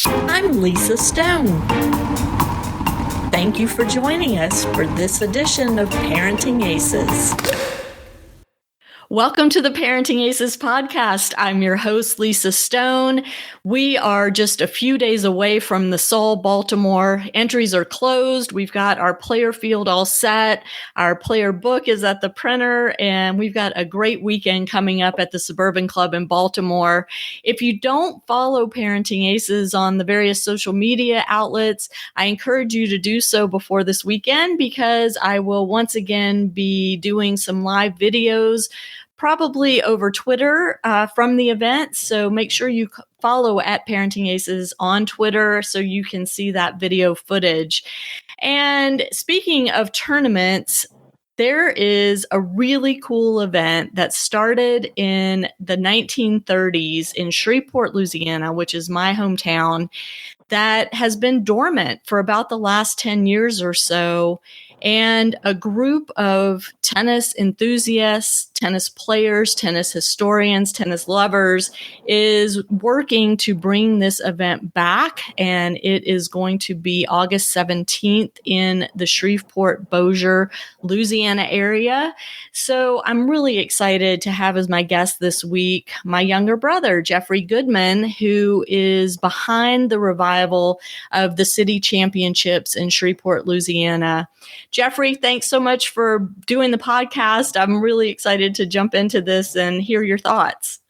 I'm Lisa Stone. Thank you for joining us for this edition of Parenting Aces. Welcome to the Parenting Aces podcast. I'm your host, Lisa Stone. We are just a few days away from the Seoul, Baltimore. Entries are closed. We've got our player field all set. Our player book is at the printer, and we've got a great weekend coming up at the Suburban Club in Baltimore. If you don't follow Parenting Aces on the various social media outlets, I encourage you to do so before this weekend, because I will once again be doing some live videos probably over Twitter from the event. So make sure you follow at Parenting Aces on Twitter so you can see that video footage. And speaking of tournaments, there is a really cool event that started in the 1930s in Shreveport, Louisiana, which is my hometown, that has been dormant for about the last 10 years or so. And a group of tennis enthusiasts, tennis players, tennis historians, tennis lovers is working to bring this event back. And it is going to be August 17th in the Shreveport, Bossier, Louisiana area. So I'm really excited to have as my guest this week my younger brother, Jeffrey Goodman, who is behind the revival of the city championships in Shreveport, Louisiana. Jeffrey, thanks so much for doing the podcast. I'm really excited to jump into this and hear your thoughts.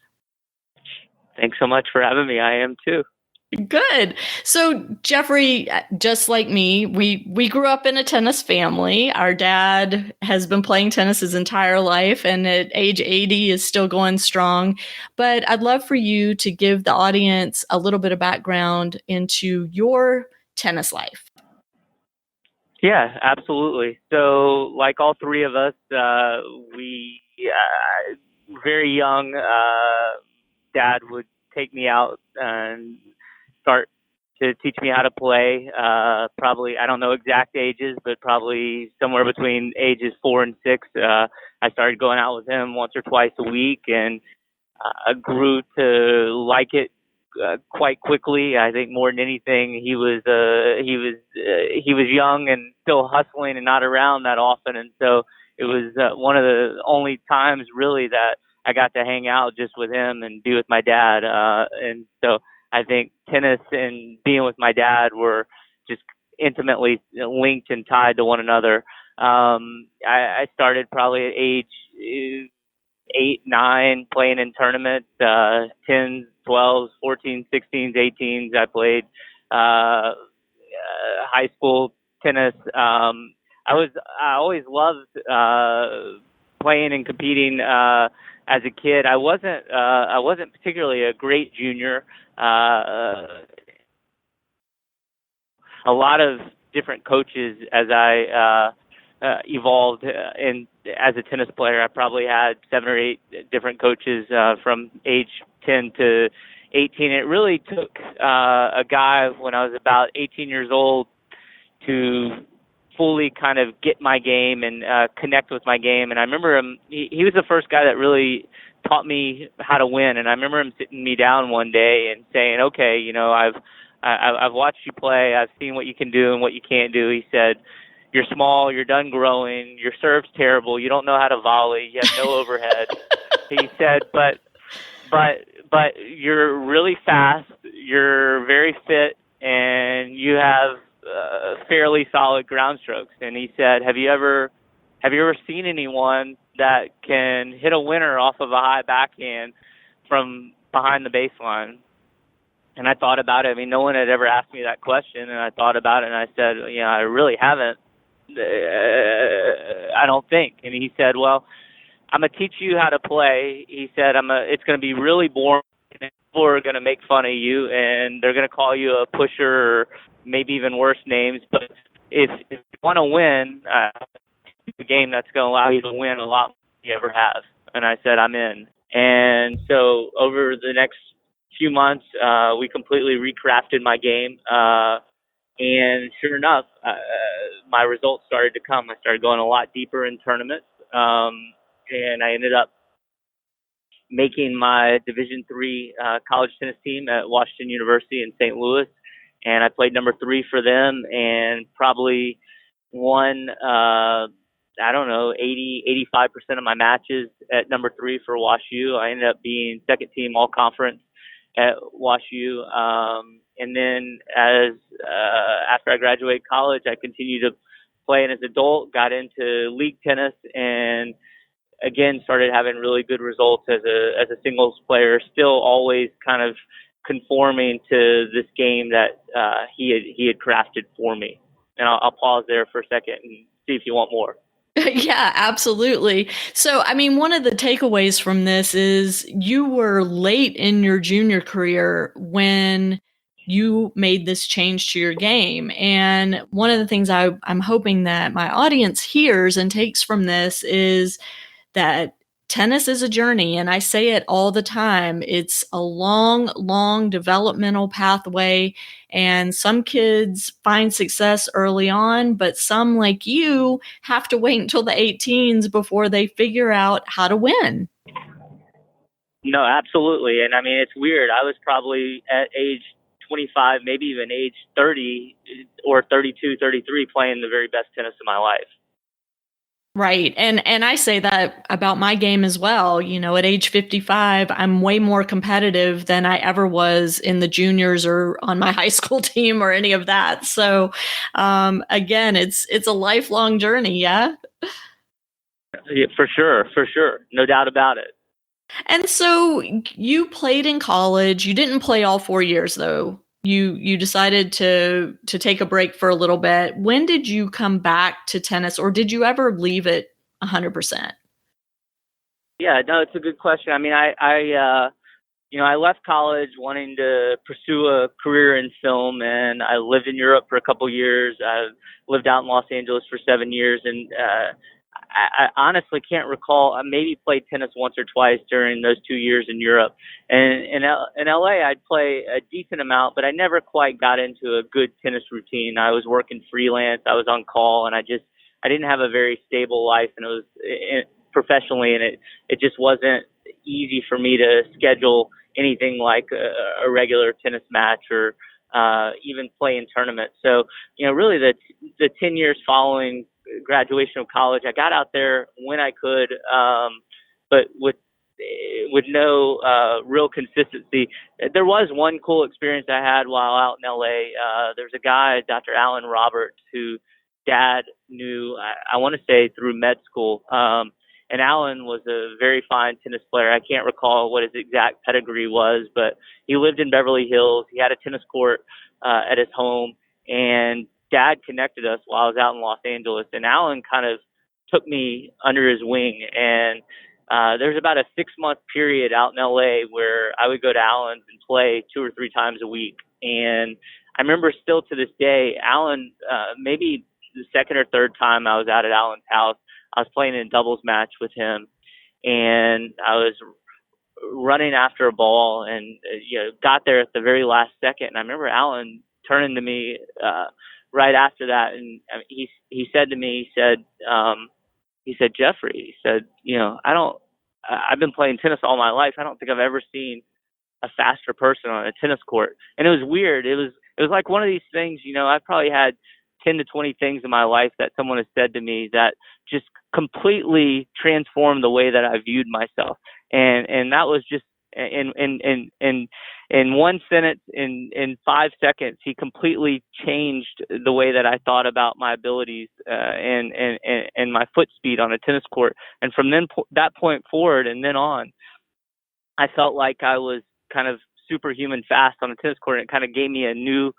Thanks so much for having me. I am too. Good. So, Jeffrey, just like me, we grew up in a tennis family. Our dad has been playing tennis his entire life, and at age 80 is still going strong. But I'd love for you to give the audience a little bit of background into your tennis life. Yeah, absolutely. So, like all three of us, we very young. Dad would take me out and start to teach me how to play. Probably, I don't know exact ages, but probably somewhere between ages 4 and 6. I started going out with him once or twice a week, and grew to like it quite quickly. I think more than anything, he was young and still hustling and not around that often, and so it was one of the only times really that I got to hang out just with him and be with my dad. And so I think tennis and being with my dad were just intimately linked and tied to one another. I started probably at age 8, 9, playing in tournaments, 10s, 12s, 14s, 16s, 18s. I played high school tennis. I always loved playing and competing as a kid. I wasn't particularly a great junior. A lot of different coaches as I evolved in as a tennis player. I probably had 7 or 8 different coaches from age 10 to 18. It really took a guy when I was about 18 years old to fully kind of get my game and connect with my game. And I remember him, he was the first guy that really taught me how to win. And I remember him sitting me down one day and saying, okay, you know, I've watched you play. I've seen what you can do and what you can't do. He said, you're small, you're done growing, your serve's terrible, you don't know how to volley, you have no overhead. He said, but you're really fast, you're very fit, and you have fairly solid ground strokes. And he said, have you ever seen anyone that can hit a winner off of a high backhand from behind the baseline? And I thought about it. I mean, no one had ever asked me that question, and I thought about it, and I said, you know, I really haven't. I don't think. And he said, well, I'm going to teach you how to play. He said, it's going to be really boring. People are going to make fun of you, and they're going to call you a pusher or maybe even worse names. But if you want to win, it's a game that's going to allow you to win a lot more than you ever have. And I said, I'm in. And so over the next few months, we completely recrafted my game. And sure enough, my results started to come. I started going a lot deeper in tournaments, and I ended up making my Division III college tennis team at Washington University in St. Louis. and I played number 3 for them, and probably won, I don't know, 85% of my matches at number 3 for WashU. I ended up being second team all conference at WashU. And then after I graduated college, I continued to play as an adult, got into league tennis, and again started having really good results as a singles player, still always kind of conforming to this game that he had crafted for me. And I'll pause there for a second and see if you want more. Yeah, absolutely. So, I mean, one of the takeaways from this is you were late in your junior career when you made this change to your game. And one of the things I'm hoping that my audience hears and takes from this is that tennis is a journey. And I say it all the time. It's a long, long developmental pathway. And some kids find success early on, but some, like you, have to wait until the 18s before they figure out how to win. No, absolutely. And I mean, it's weird. I was probably at age 25, maybe even age 30 or 32, 33, playing the very best tennis of my life. Right. And I say that about my game as well. You know, at age 55, I'm way more competitive than I ever was in the juniors or on my high school team or any of that. So, again, it's a lifelong journey. Yeah. Yeah, for sure. No doubt about it. And so you played in college. You didn't play all 4 years though. You decided to take a break for a little bit. When did you come back to tennis, or did you ever leave it 100%? Yeah, no, it's a good question. I mean, I left college wanting to pursue a career in film, and I lived in Europe for a couple years. I lived out in Los Angeles for 7 years, and I honestly can't recall. I maybe played tennis once or twice during those 2 years in Europe. And in LA, I'd play a decent amount, but I never quite got into a good tennis routine. I was working freelance, I was on call, and I didn't have a very stable life, and it was professionally, and it just wasn't easy for me to schedule anything like a regular tennis match or even play in tournaments. So, really the 10 years following graduation of college, I got out there when I could, but with no real consistency. There was one cool experience I had while out in LA. There's a guy, Dr. Alan Roberts, who Dad knew, I want to say through med school. And Alan was a very fine tennis player. I can't recall what his exact pedigree was, but he lived in Beverly Hills. He had a tennis court at his home, and Dad connected us while I was out in Los Angeles. And Alan kind of took me under his wing. And there's about a 6-month period out in LA where I would go to Alan's and play 2 or 3 times a week. And I remember still to this day, Alan, maybe the second or third time I was out at Alan's house, I was playing in a doubles match with him, and I was running after a ball and got there at the very last second. And I remember Alan turning to me right after that, and he said to me, he said, Jeffrey, he said, I've been playing tennis all my life. I don't think I've ever seen a faster person on a tennis court. And it was weird. It was like one of these things, I've probably had 10 to 20 things in my life that someone has said to me that just completely transformed the way that I viewed myself. And that was just in one sentence, in 5 seconds, he completely changed the way that I thought about my abilities and my foot speed on a tennis court. And from that point forward and then on, I felt like I was kind of superhuman fast on a tennis court, and it kind of gave me a new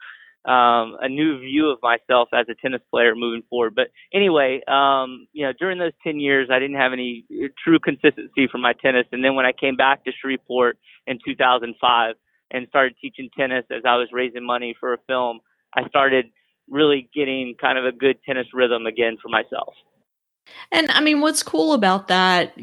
view of myself as a tennis player moving forward. But anyway, during those 10 years, I didn't have any true consistency for my tennis. And then when I came back to Shreveport in 2005 and started teaching tennis as I was raising money for a film, I started really getting kind of a good tennis rhythm again for myself. And I mean, what's cool about that,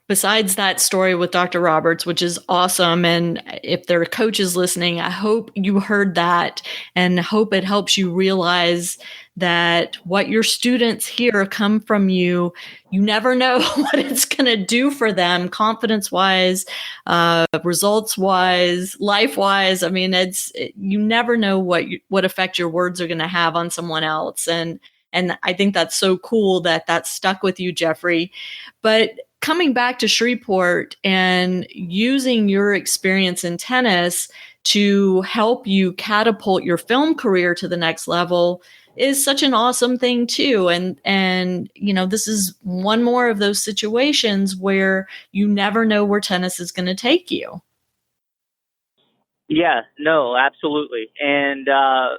besides that story with Dr. Roberts, which is awesome. And if there are coaches listening, I hope you heard that and hope it helps you realize that what your students hear come from you, you never know what it's going to do for them, confidence-wise, results-wise, life-wise. I mean, you never know what effect your words are going to have on someone else, and I think that's so cool that stuck with you, Jeffrey. But coming back to Shreveport and using your experience in tennis to help you catapult your film career to the next level is such an awesome thing too. And this is one more of those situations where you never know where tennis is going to take you. Yeah, no, absolutely. And the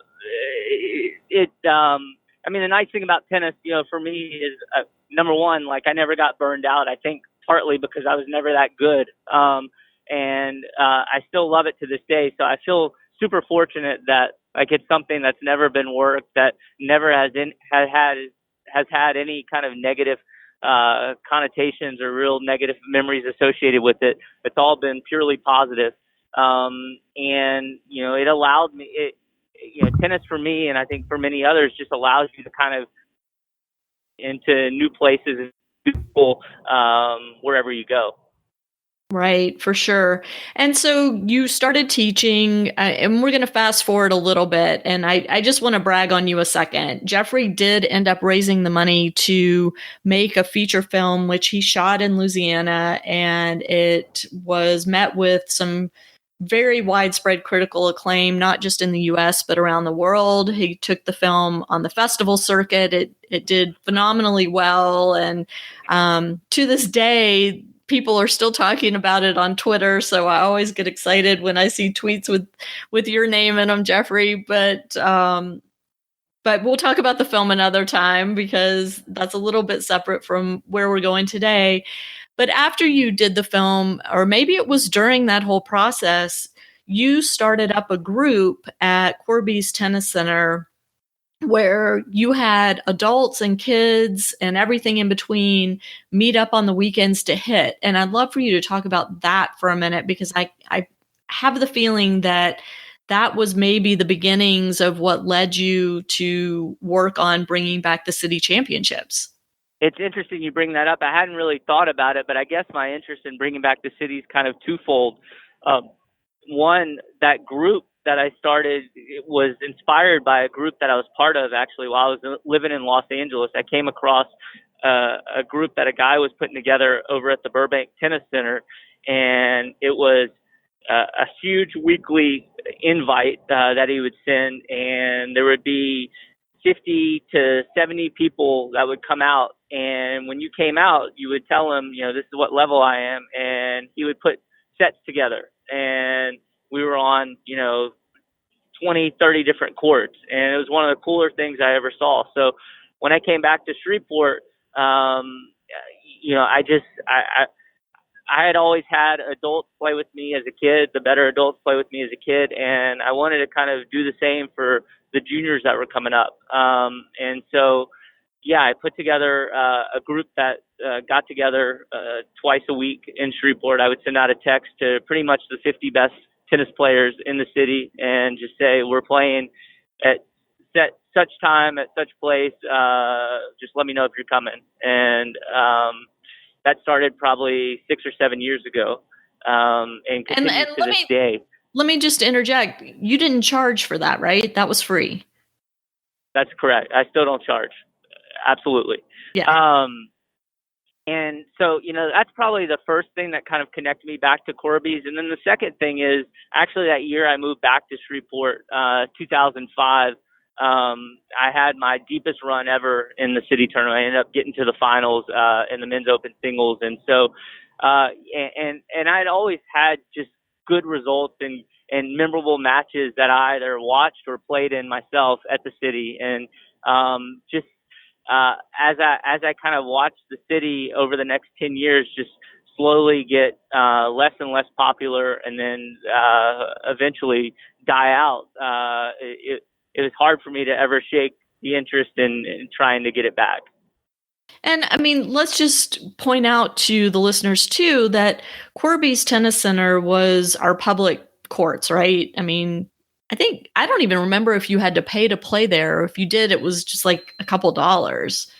nice thing about tennis, for me is number one, like I never got burned out. I think partly because I was never that good. And I still love it to this day. So I feel super fortunate that like it's something that's never been worked, that never has had any kind of negative connotations or real negative memories associated with it. It's all been purely positive. And it allowed me, tennis for me, and I think for many others, just allows you to kind of into new places and people wherever you go. Right, for sure. And so you started teaching, and we're going to fast forward a little bit. And I just want to brag on you a second. Jeffrey did end up raising the money to make a feature film, which he shot in Louisiana, and it was met with some very widespread critical acclaim, not just in the US, but around the world. He took the film on the festival circuit. It did phenomenally well. And to this day, people are still talking about it on Twitter. So I always get excited when I see tweets with your name in them, Jeffrey. But we'll talk about the film another time because that's a little bit separate from where we're going today. But after you did the film, or maybe it was during that whole process, you started up a group at Querbes Tennis Center where you had adults and kids and everything in between meet up on the weekends to hit. And I'd love for you to talk about that for a minute, because I have the feeling that was maybe the beginnings of what led you to work on bringing back the city championships. It's interesting you bring that up. I hadn't really thought about it, but I guess my interest in bringing back the city is kind of twofold. One, that group that I started was inspired by a group that I was part of actually while I was living in Los Angeles. I came across a group that a guy was putting together over at the Burbank Tennis Center, and it was a huge weekly invite that he would send, and there would be 50 to 70 people that would come out. And when you came out, you would tell him, this is what level I am. And he would put sets together. And we were on, 20, 30 different courts. And it was one of the cooler things I ever saw. So when I came back to Shreveport, I had always had adults play with me as a kid, the better adults play with me as a kid. And I wanted to kind of do the same for the juniors that were coming up. And so, I put together a group that got together twice a week in Shreveport. I would send out a text to pretty much the 50 best tennis players in the city and just say, we're playing at such time, at such place. Just let me know if you're coming. And that started probably 6 or 7 years ago and continues to this day. Let me just interject. You didn't charge for that, right? That was free. That's correct. I still don't charge. Absolutely. Yeah. And so, that's probably the first thing that kind of connected me back to Querbes. And then the second thing is actually that year I moved back to Shreveport, 2005. I had my deepest run ever in the city tournament. I ended up getting to the finals in the men's open singles. And so, and I'd always had just good results and memorable matches that I either watched or played in myself at the city. And as I kind of watched the city over the next 10 years just slowly get less and less popular and then eventually die out, it was hard for me to ever shake the interest in trying to get it back. And I mean, let's just point out to the listeners too that Querbes Tennis Center was our public courts, right? I mean, I don't even remember if you had to pay to play there, or if you did, it was just like a couple dollars.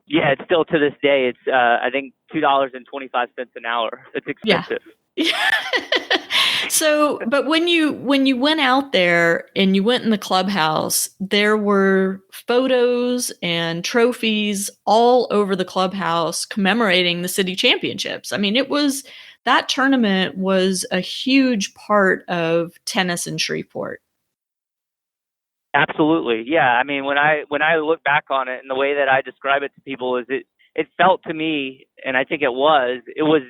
Yeah, it's still to this day. It's I think $2.25 an hour. It's Yeah. expensive. So, but when you went out there and you went in the clubhouse, there were photos and trophies all over the clubhouse commemorating the city championships. I mean, that tournament was a huge part of tennis in Shreveport. Absolutely. Yeah. I mean, when I look back on it, and the way that I describe it to people is it felt to me, and I think it was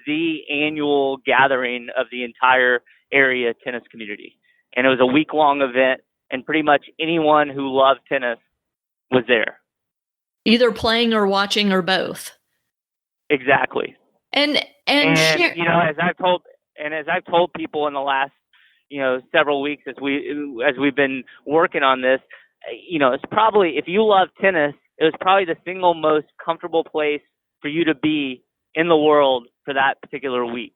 the annual gathering of the entire area tennis community. And it was a week-long event, and pretty much anyone who loved tennis was there. Either playing or watching or both. Exactly. And as I've told people in the last several weeks as we've been working on this, it's probably, if you love tennis, it was probably the single most comfortable place for you to be in the world for that particular week,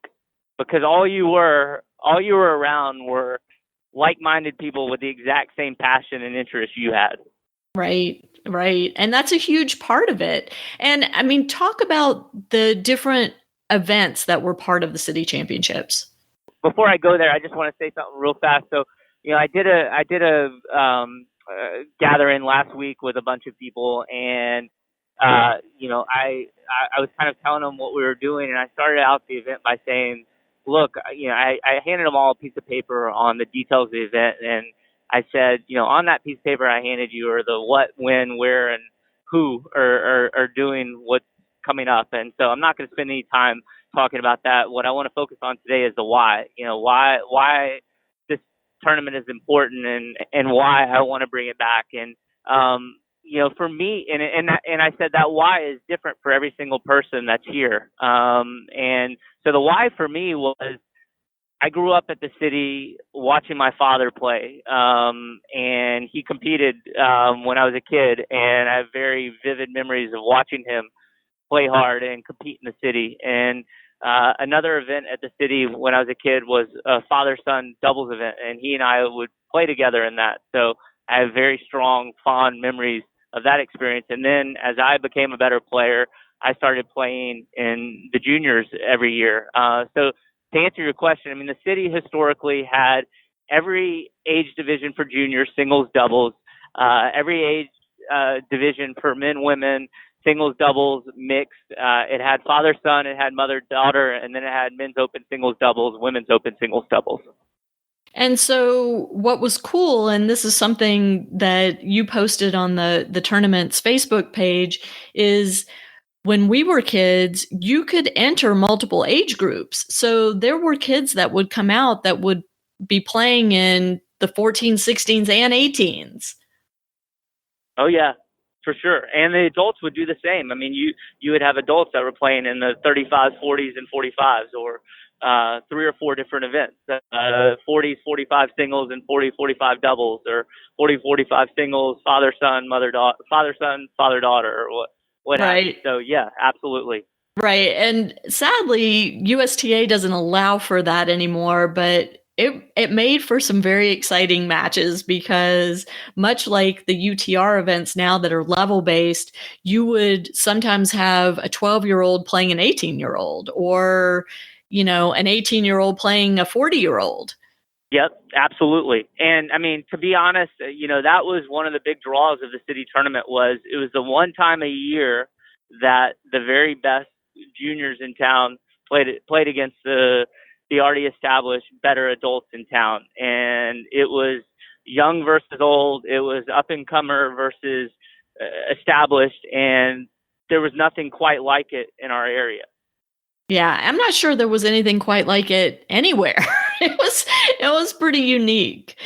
because all you were around were like-minded people with the exact same passion and interest you had. Right, right. And that's a huge part of it. And I mean, talk about the different events that were part of the city championships. Before I go there, I just want to say something real fast. So, I did a gathering last week with a bunch of people, and I was kind of telling them what we were doing, and I started out the event by saying, look, I handed them all a piece of paper on the details of the event, and I said, on that piece of paper I handed you are the what, when, where, and who are doing what's coming up. And so I'm not going to spend any time talking about that. What I want to focus on today is the why. Why this tournament is important, and why I want to bring it back. And for me, and I said that why is different for every single person that's here. And so the why for me was, I grew up at the city watching my father play, and he competed when I was a kid, and I have very vivid memories of watching him play hard and compete in the city. And another event at the city when I was a kid was a father-son doubles event, and he and I would play together in that. So I have very strong, fond memories of that experience. And then as I became a better player, I started playing in the juniors every year. So to answer your question, I mean, the city historically had every age division for juniors, singles, doubles, every age division for men, women, singles, doubles, mixed. It had father-son, it had mother-daughter, and then it had men's open singles, doubles, women's open singles, doubles. And so what was cool, and this is something that you posted on the tournament's Facebook page, is when we were kids, you could enter multiple age groups. So there were kids that would come out that would be playing in the 14s, 16s, and 18s. Oh, yeah, for sure. And the adults would do the same. I mean, you would have adults that were playing in the 35s, 40s, and 45s, or 3 or 4 different events, 40s, 45 singles, and 40, 45 doubles, or 40, 45 singles, father-son, mother-daughter, father-son, father-daughter, or what have you. So, yeah, absolutely. Right. And sadly, USTA doesn't allow for that anymore, but it made for some very exciting matches, because much like the UTR events now that are level based, you would sometimes have a 12-year-old playing an 18-year-old, or, an 18-year-old playing a 40-year-old. Yep, absolutely. And I mean, to be honest, that was one of the big draws of the city tournament. It was the one time a year that the very best juniors in town played against the already established better adults in town. And it was young versus old. It was up and comer versus established, and there was nothing quite like it in our area. Yeah, I'm not sure there was anything quite like it anywhere. It was pretty unique.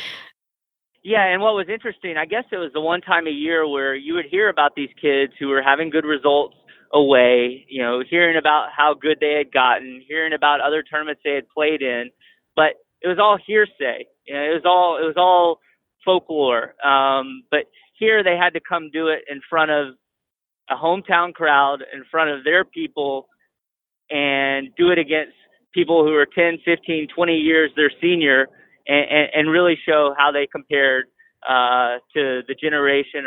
Yeah, and what was interesting, I guess it was the one time a year where you would hear about these kids who were having good results away, hearing about how good they had gotten, hearing about other tournaments they had played in, but it was all hearsay. It was all folklore. But here they had to come do it in front of a hometown crowd, in front of their people, and do it against people who are 10, 15, 20 years their senior, and really show how they compared to the generation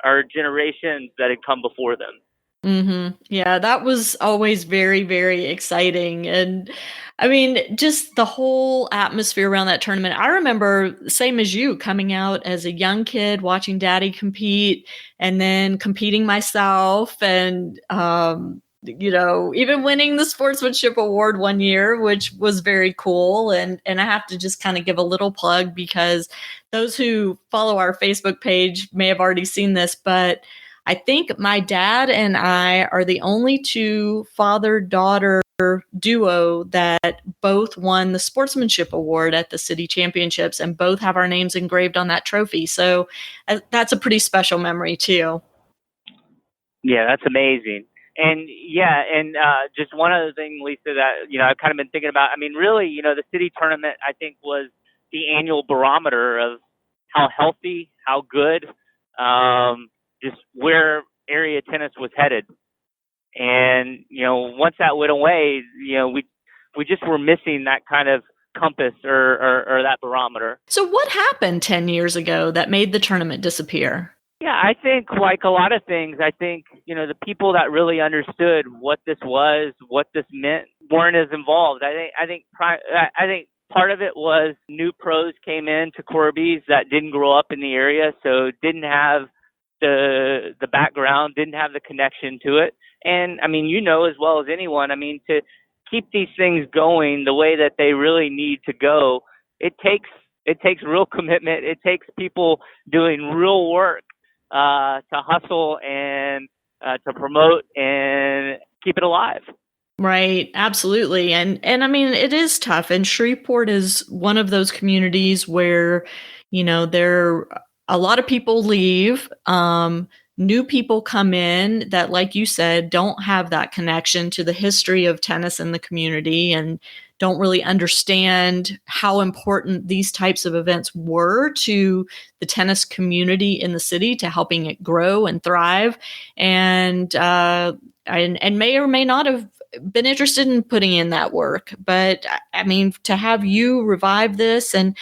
or generations that had come before them. Yeah, that was always very, very exciting. And I mean, just the whole atmosphere around that tournament. I remember, same as you, coming out as a young kid, watching daddy compete and then competing myself and, even winning the sportsmanship award one year, which was very cool. And I have to just kind of give a little plug because those who follow our Facebook page may have already seen this, but I think my dad and I are the only two father-daughter duo that both won the sportsmanship award at the city championships, and both have our names engraved on that trophy. So that's a pretty special memory too. Yeah, that's amazing. And just one other thing, Lisa, that I've kind of been thinking about. I mean, really, the city tournament I think was the annual barometer of how healthy, how good, just where area tennis was headed. And once that went away, we just were missing that kind of compass or that barometer. So what happened 10 years ago that made the tournament disappear? Yeah, I think like a lot of things, I think, the people that really understood what this was, what this meant, weren't as involved. I think part of it was new pros came in to Querbes that didn't grow up in the area, so didn't have the background, didn't have the connection to it. And I mean, as well as anyone, I mean, to keep these things going the way that they really need to go, it takes real commitment. It takes people doing real work to hustle and to promote and keep it alive. Right, absolutely. And I mean, it is tough. And Shreveport is one of those communities where, there a lot of people leave. New people come in that, like you said, don't have that connection to the history of tennis in the community and don't really understand how important these types of events were to the tennis community in the city, to helping it grow and thrive, and may or may not have been interested in putting in that work. But I mean, to have you revive this and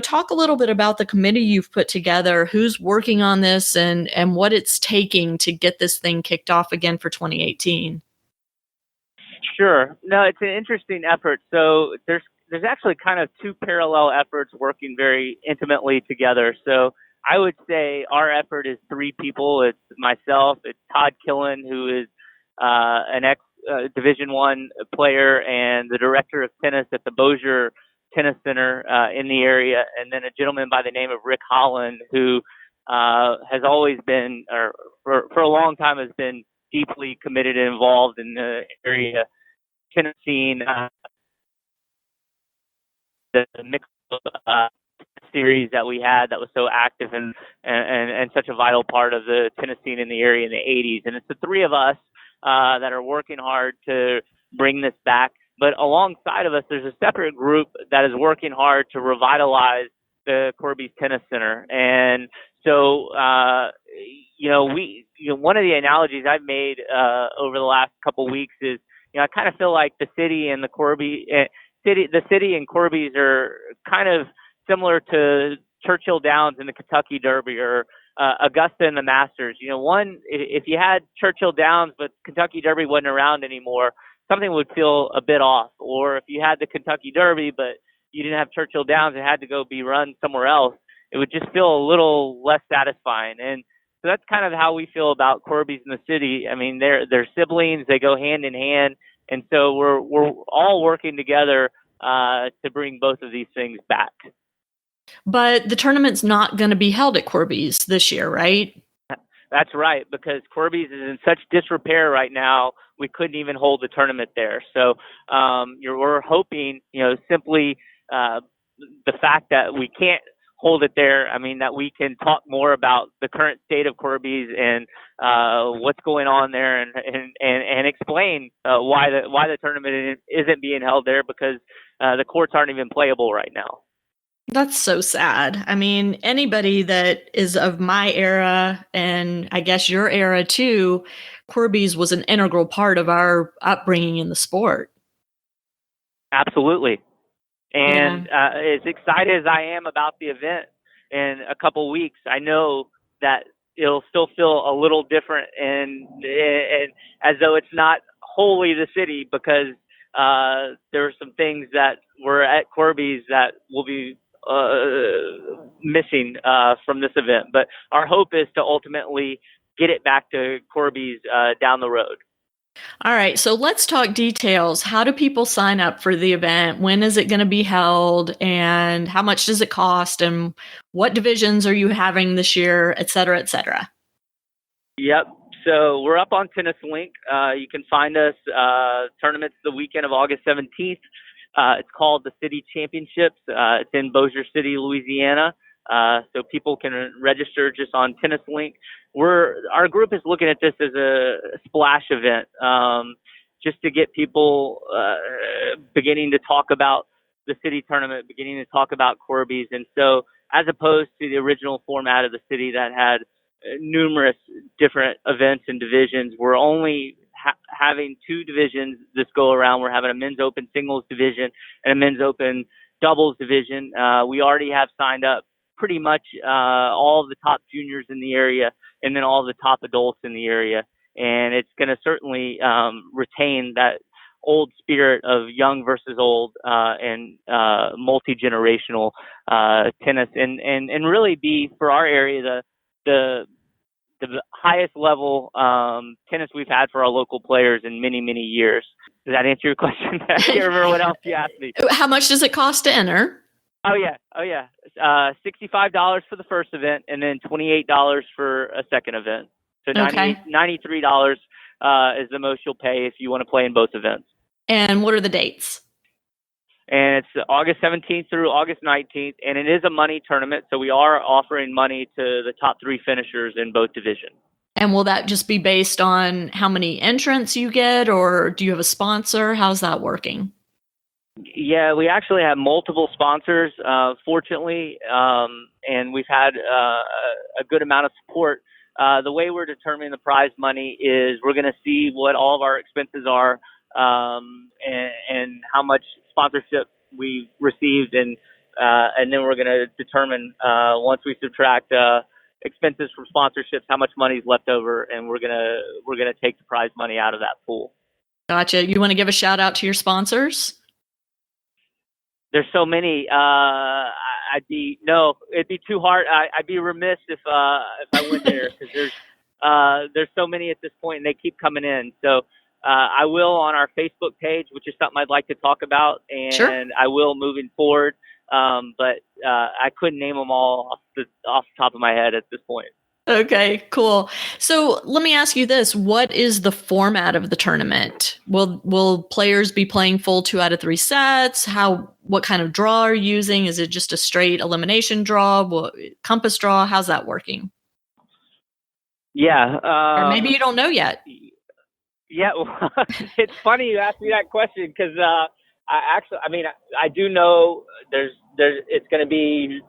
talk a little bit about the committee you've put together, who's working on this, and what it's taking to get this thing kicked off again for 2018. Sure. No, it's an interesting effort. So there's actually kind of two parallel efforts working very intimately together. So I would say our effort is three people. It's myself, it's Todd Killen, who is an ex Division I player and the director of tennis at the Querbes Tennis Center in the area, and then a gentleman by the name of Rick Holland, who has always been, or for a long time, has been deeply committed and involved in the area tennis scene. The mix series that we had that was so active and such a vital part of the tennis scene in the area in the 80s. And it's the three of us that are working hard to bring this back. But alongside of us, there's a separate group that is working hard to revitalize the Querbes Tennis Center. And so, one of the analogies I've made over the last couple of weeks is, I kind of feel like the city and the city and Querbes are kind of similar to Churchill Downs in the Kentucky Derby, or Augusta in the Masters. If you had Churchill Downs but Kentucky Derby wasn't around anymore, something would feel a bit off. Or if you had the Kentucky Derby but you didn't have Churchill Downs and had to go be run somewhere else, it would just feel a little less satisfying. And so that's kind of how we feel about Querbes in the city. I mean, they're siblings, they go hand in hand, and so we're all working together to bring both of these things back. But the tournament's not going to be held at Querbes this year, right? That's right, because Querbes is in such disrepair right now, we couldn't even hold the tournament there. So we're hoping, simply the fact that we can't hold it there, I mean, that we can talk more about the current state of Querbes and what's going on there, and explain why the tournament isn't being held there, because the courts aren't even playable right now. That's so sad. I mean, anybody that is of my era, and I guess your era too, Querbes was an integral part of our upbringing in the sport. Absolutely. And as excited as I am about the event in a couple weeks, I know that it'll still feel a little different and as though it's not wholly the city, because there are some things that were at Querbes that will be missing from this event. But our hope is to ultimately get it back to Querbes down the road. All right, so let's talk details. How do people sign up for the event? When is it going to be held? And how much does it cost? And what divisions are you having this year, et cetera, et cetera? Yep. So we're up on Tennis Link. You can find us tournaments the weekend of August 17th. It's called the City Championships. It's in Bossier City, Louisiana. So people can register just on Tennis Link. Our group is looking at this as a splash event, just to get people beginning to talk about the city tournament, beginning to talk about Querbes. And so, as opposed to the original format of the city that had numerous different events and divisions, we're only having two divisions this go around. We're having a men's open singles division and a men's open doubles division. We already have signed up pretty much all of the top juniors in the area, and then all the top adults in the area. And it's going to certainly retain that old spirit of young versus old and multi-generational tennis, and really be, for our area, the highest level tennis we've had for our local players in many, many years. Does that answer your question? I can't remember what else you asked me. How much does it cost to enter? Oh yeah. $65 for the first event, and then $28 for a second event. So $93 is the most you'll pay if you want to play in both events. And what are the dates? And it's August 17th through August 19th, and it is a money tournament, so we are offering money to the top three finishers in both divisions. And will that just be based on how many entrants you get, or do you have a sponsor? How's that working? Yeah, we actually have multiple sponsors, fortunately, and we've had a good amount of support. The way we're determining the prize money is we're going to see what all of our expenses are, and how much sponsorship we've received, and then we're going to determine once we subtract expenses from sponsorships how much money is left over, and we're gonna take the prize money out of that pool. Gotcha. You want to give a shout out to your sponsors? There's so many. It'd be too hard. I'd be remiss if I went there, because there's so many at this point, and they keep coming in. So I will on our Facebook page, which is something I'd like to talk about, and Sure. I will moving forward. But I couldn't name them all off the top of my head at this point. Okay, cool. So let me ask you this. What is the format of the tournament? Will players be playing full 2 out of 3 sets? What kind of draw are you using? Is it just a straight elimination draw? Compass draw? How's that working? Yeah. Or maybe you don't know yet. Yeah, well, it's funny you asked me that question, because I do know it's going to be.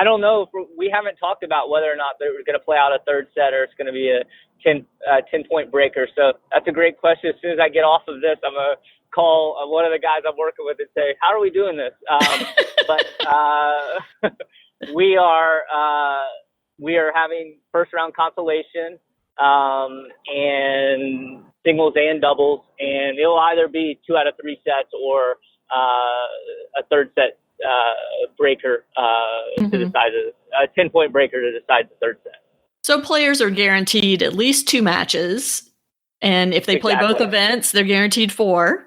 I don't know if we haven't talked about whether or not they're going to play out a third set, or it's going to be a 10-point breaker. So that's a great question. As soon as I get off of this, I'm going to call one of the guys I'm working with and say, how are we doing this? But we are having first round consolation, and singles and doubles, and it'll either be 2 out of 3 sets or a third set breaker to decide a 10-point breaker to decide the third set. So players are guaranteed at least 2 matches, and if they play both events, they're guaranteed 4.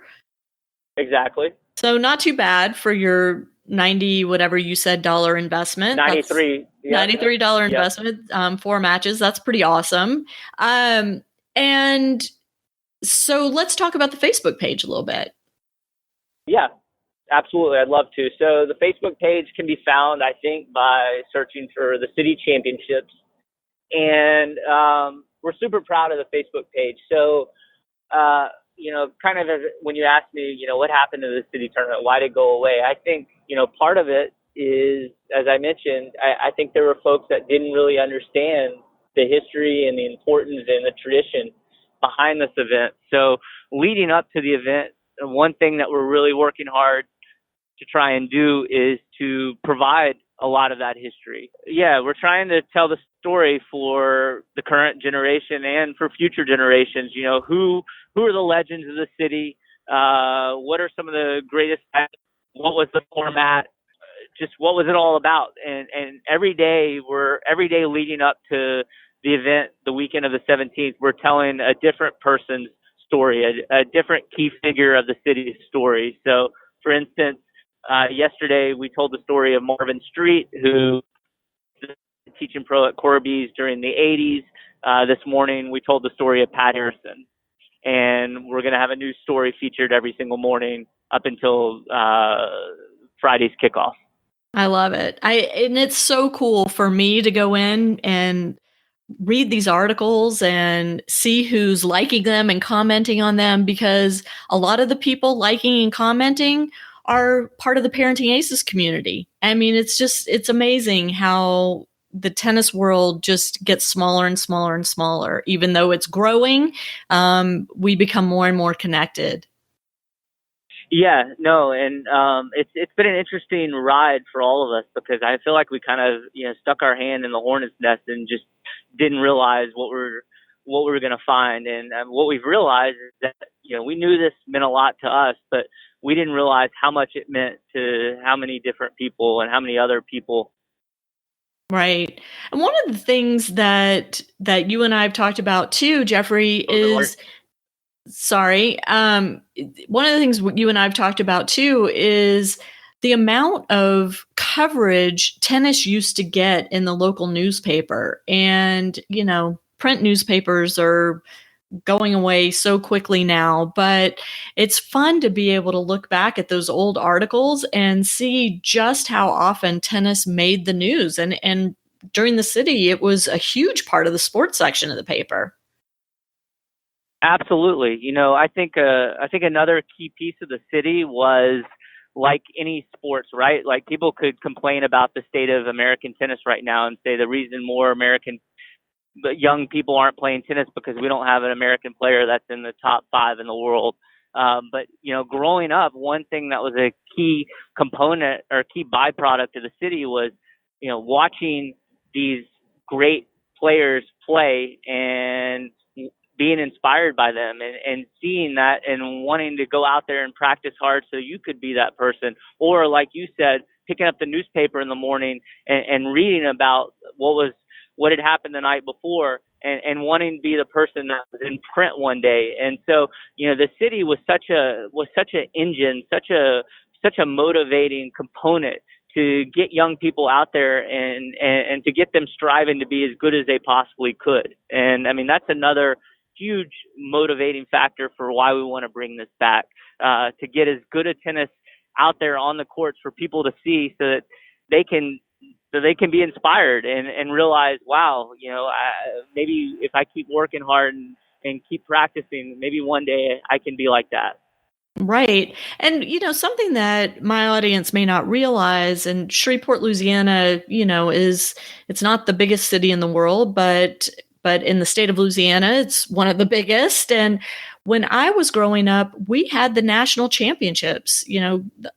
Exactly. So not too bad for your $90 whatever you said dollar investment. $93. $93 investment, 4 matches. That's pretty awesome. And so let's talk about the Facebook page a little bit. Yeah. Absolutely, I'd love to. So the Facebook page can be found, I think, by searching for the City Championships. And we're super proud of the Facebook page. So, kind of when you ask me, what happened to the city tournament, why did it go away? I think, part of it is, as I mentioned, I think there were folks that didn't really understand the history and the importance and the tradition behind this event. So leading up to the event, one thing that we're really working hard to try and do is to provide a lot of that history. Yeah, we're trying to tell the story for the current generation and for future generations. Who are the legends of the city? What are some of the greatest? What was the format? Just what was it all about? And every day leading up to the event, the weekend of the 17th, we're telling a different person's story, a different key figure of the city's story. So, for instance, yesterday we told the story of Marvin Street, who was teaching pro at Querbes during the 80s. This morning we told the story of Pat Harrison, and we're going to have a new story featured every single morning up until Friday's kickoff. I love it. And it's so cool for me to go in and read these articles and see who's liking them and commenting on them, because a lot of the people liking and commenting are part of the Parenting Aces community. I mean, it's amazing how the tennis world just gets smaller and smaller and smaller. Even though it's growing, we become more and more connected. Yeah, no, and it's been an interesting ride for all of us, because I feel like we kind of stuck our hand in the hornet's nest and just didn't realize what we were going to find. And what we've realized is that we knew this meant a lot to us, but we didn't realize how much it meant to how many different people and how many other people. Right. And one of the things that you and I have talked about too, Jeffrey, is sorry. One of the things you and I have talked about too is the amount of coverage tennis used to get in the local newspaper. And, print newspapers are going away so quickly now, but it's fun to be able to look back at those old articles and see just how often tennis made the news. And during the city, it was a huge part of the sports section of the paper. Absolutely. I think another key piece of the city was, like any sports, right? Like, people could complain about the state of American tennis right now and say the reason more American young people aren't playing tennis because we don't have an American player that's in the top 5 in the world. But growing up, one thing that was a key component or key byproduct of the city was, watching these great players play and being inspired by them and seeing that and wanting to go out there and practice hard so you could be that person. Or, like you said, picking up the newspaper in the morning and reading about what had happened the night before and wanting to be the person that was in print one day. And so, the city was such an engine, such a motivating component to get young people out there and to get them striving to be as good as they possibly could. And I mean, that's another huge motivating factor for why we want to bring this back, to get as good a tennis out there on the courts for people to see, so that they can be inspired and realize, wow, maybe if I keep working hard and keep practicing, maybe one day I can be like that. Right. And, something that my audience may not realize, and Shreveport, Louisiana, it's not the biggest city in the world, but in the state of Louisiana, it's one of the biggest. And when I was growing up, we had the national championships.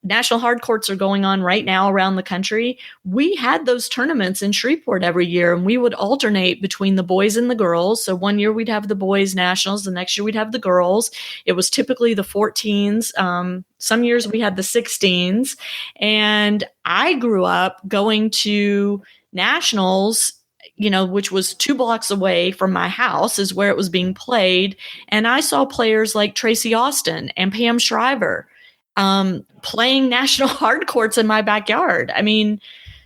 National hard courts are going on right now around the country. We had those tournaments in Shreveport every year, and we would alternate between the boys and the girls. So one year we'd have the boys nationals, the next year we'd have the girls. It was typically the 14s. Some years we had the 16s. And I grew up going to nationals, which was 2 blocks away from my house is where it was being played. And I saw players like Tracy Austin and Pam Shriver playing national hard courts in my backyard. I mean,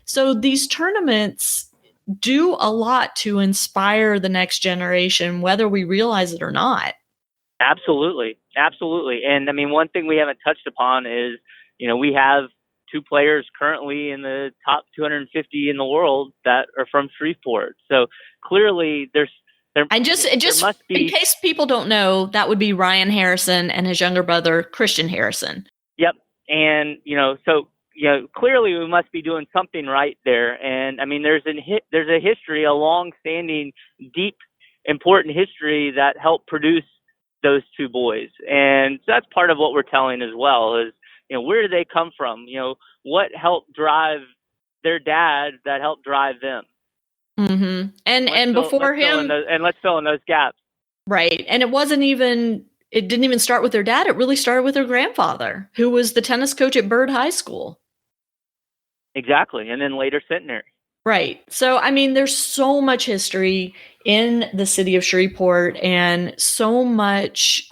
so these tournaments do a lot to inspire the next generation, whether we realize it or not. Absolutely. Absolutely. And I mean, one thing we haven't touched upon is, we have 2 players currently in the top 250 in the world that are from Shreveport. So clearly there must be, in case people don't know, that would be Ryan Harrison and his younger brother, Christian Harrison. Yep. And, so, clearly we must be doing something right there. And I mean, there's a history, a long-standing, deep, important history that helped produce those 2 boys. And so that's part of what we're telling as well is, where do they come from? What helped drive their dad that helped drive them? Mm-hmm. And before him, let's fill in those gaps. Right. And it didn't even start with their dad. It really started with their grandfather, who was the tennis coach at Byrd High School. Exactly. And then later Centenary. Right. So, I mean, there's so much history in the city of Shreveport and so much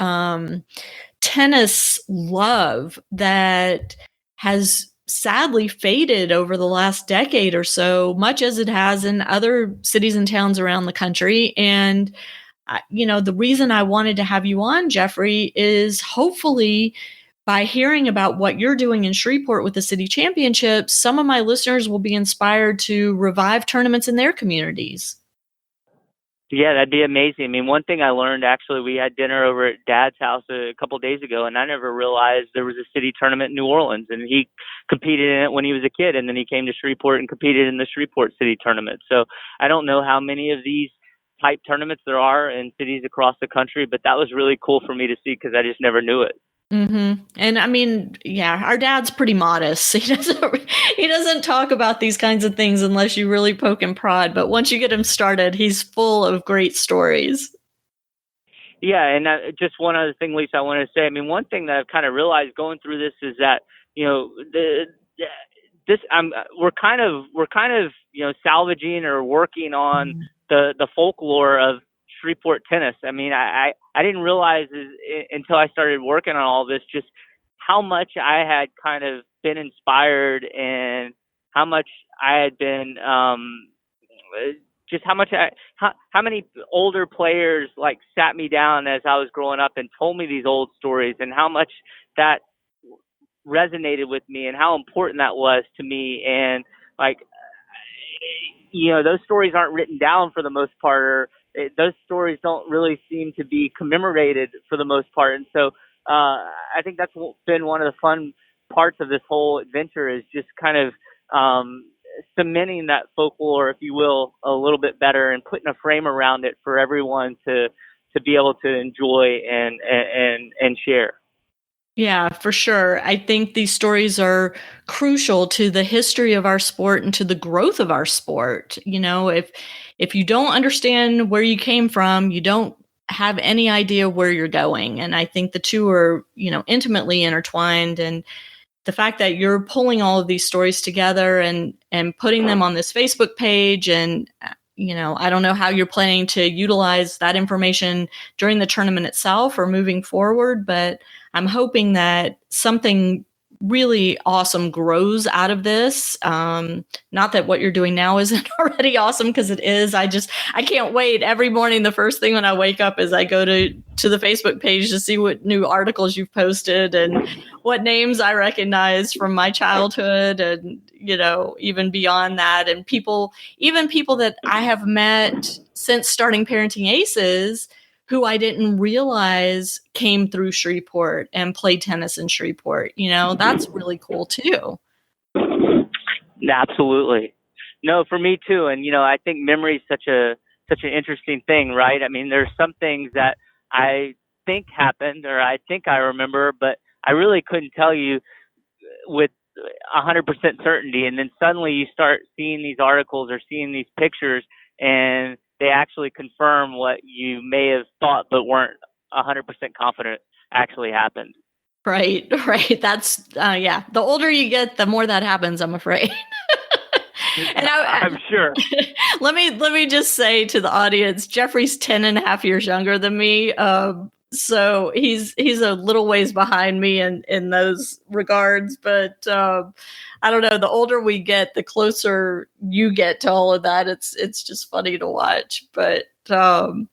tennis love that has sadly faded over the last decade or so, much as it has in other cities and towns around the country. And the reason I wanted to have you on, Jeffrey, is hopefully by hearing about what you're doing in Shreveport with the city championships, some of my listeners will be inspired to revive tournaments in their communities. Yeah, that'd be amazing. I mean, one thing I learned, actually, we had dinner over at Dad's house a couple of days ago, and I never realized there was a city tournament in New Orleans, and he competed in it when he was a kid, and then he came to Shreveport and competed in the Shreveport City Tournament. So I don't know how many of these type tournaments there are in cities across the country, but that was really cool for me to see because I just never knew it. Mm-hmm. And I mean, yeah, our dad's pretty modest. He doesn't talk about these kinds of things unless you really poke and prod. But once you get him started, he's full of great stories. Yeah, and just one other thing, Lisa, I want to say. I mean, one thing that I've kind of realized going through this is that we're kind of salvaging or working on the folklore of Shreveport tennis. I mean, I didn't realize until I started working on all this just how much I had kind of been inspired and how much I had been just how many older players like sat me down as I was growing up and told me these old stories and how much that resonated with me and how important that was to me. And like, those stories aren't written down for the most part, or those stories don't really seem to be commemorated for the most part. And so I think that's been one of the fun parts of this whole adventure, is just kind of cementing that folklore, if you will, a little bit better and putting a frame around it for everyone to be able to enjoy and share. Yeah, for sure. I think these stories are crucial to the history of our sport and to the growth of our sport. If you don't understand where you came from, you don't have any idea where you're going. And I think the two are, intimately intertwined. And the fact that you're pulling all of these stories together and putting them on this Facebook page, and I don't know how you're planning to utilize that information during the tournament itself or moving forward, but I'm hoping that something really awesome grows out of this. Not that what you're doing now isn't already awesome, because it is. I can't wait. Every morning, the first thing when I wake up is I go to the Facebook page to see what new articles you've posted and what names I recognize from my childhood, and even beyond that, and even people that I have met since starting Parenting Aces who I didn't realize came through Shreveport and played tennis in Shreveport. That's really cool too. Absolutely. No, for me too. And, I think memory is such an interesting thing, right? I mean, there's some things that I think happened or I think I remember, but I really couldn't tell you with 100% certainty. And then suddenly you start seeing these articles or seeing these pictures, and they actually confirm what you may have thought but weren't 100% confident actually happened. Right. That's the older you get, the more that happens, I'm afraid. And I'm sure. Let me just say to the audience, Jeffrey's 10 and a half years younger than me. So he's a little ways behind me in those regards, but I don't know. The older we get, the closer you get to all of that. It's just funny to watch. But I'm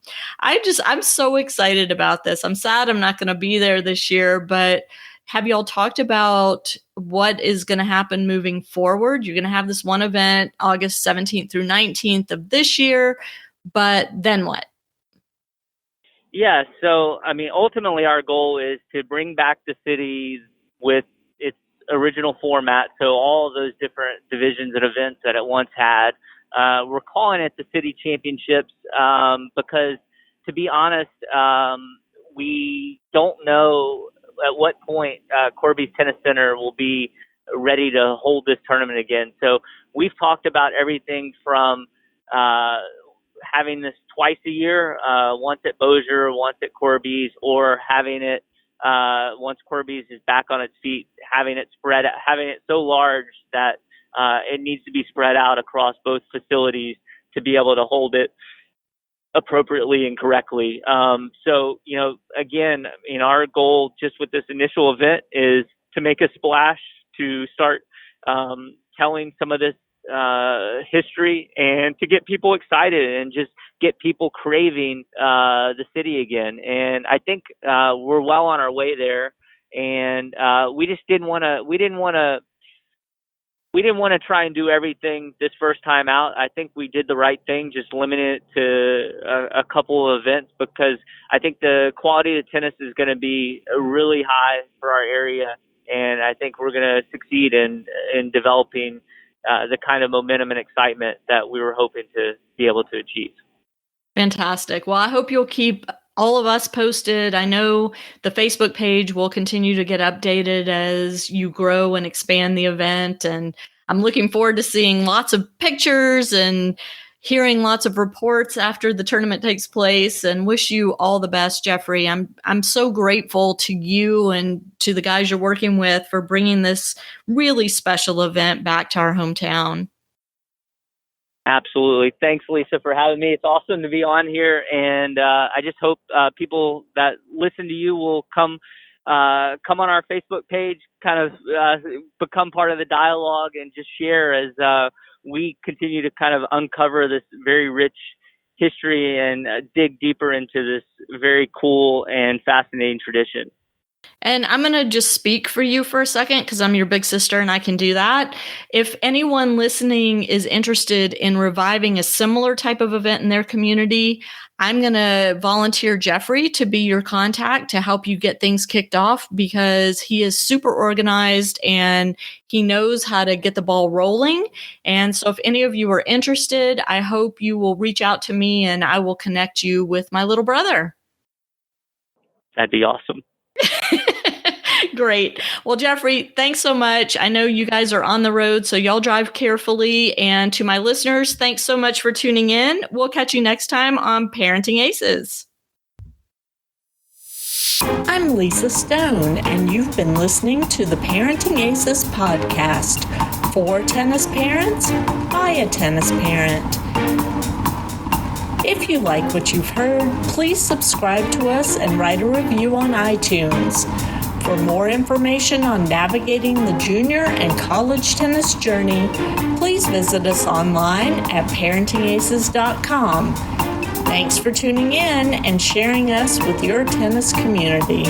so excited about this. I'm sad I'm not going to be there this year, but have y'all talked about what is going to happen moving forward? You're going to have this one event August 17th through 19th of this year, but then what? Yeah, so, I mean, ultimately our goal is to bring back the city with its original format, so all of those different divisions and events that it once had. We're calling it the City Championships because, to be honest, we don't know at what point Querbes Tennis Center will be ready to hold this tournament again. So we've talked about everything from having this twice a year, once at Bossier, once at Querbes, or having it once Querbes is back on its feet, having it so large that it needs to be spread out across both facilities to be able to hold it appropriately and correctly. So, again, our goal just with this initial event is to make a splash, to start telling some of this history, and to get people excited and just get people craving the city again. And I think we're well on our way there. And we just didn't want to try and do everything this first time out. I think we did the right thing, just limiting it to a couple of events, because I think the quality of tennis is going to be really high for our area. And I think we're going to succeed in developing the kind of momentum and excitement that we were hoping to be able to achieve. Fantastic. Well, I hope you'll keep all of us posted. I know the Facebook page will continue to get updated as you grow and expand the event. And I'm looking forward to seeing lots of pictures and hearing lots of reports after the tournament takes place, and wish you all the best, Jeffrey. I'm so grateful to you and to the guys you're working with for bringing this really special event back to our hometown. Absolutely. Thanks, Lisa, for having me. It's awesome to be on here, and I just hope people that listen to you will come on our Facebook page, kind of become part of the dialogue, and just share as we continue to kind of uncover this very rich history and dig deeper into this very cool and fascinating tradition. And I'm going to just speak for you for a second, because I'm your big sister and I can do that. If anyone listening is interested in reviving a similar type of event in their community, I'm going to volunteer Jeffrey to be your contact to help you get things kicked off, because he is super organized and he knows how to get the ball rolling. And so if any of you are interested, I hope you will reach out to me and I will connect you with my little brother. That'd be awesome. Great. Well, Jeffrey, thanks so much. I know you guys are on the road, so y'all drive carefully. And to my listeners, thanks so much for tuning in. We'll catch you next time on Parenting Aces. I'm Lisa Stone, and you've been listening to the Parenting Aces podcast. For tennis parents, by a tennis parent. If you like what you've heard, please subscribe to us and write a review on iTunes. For more information on navigating the junior and college tennis journey, please visit us online at parentingaces.com. Thanks for tuning in and sharing us with your tennis community.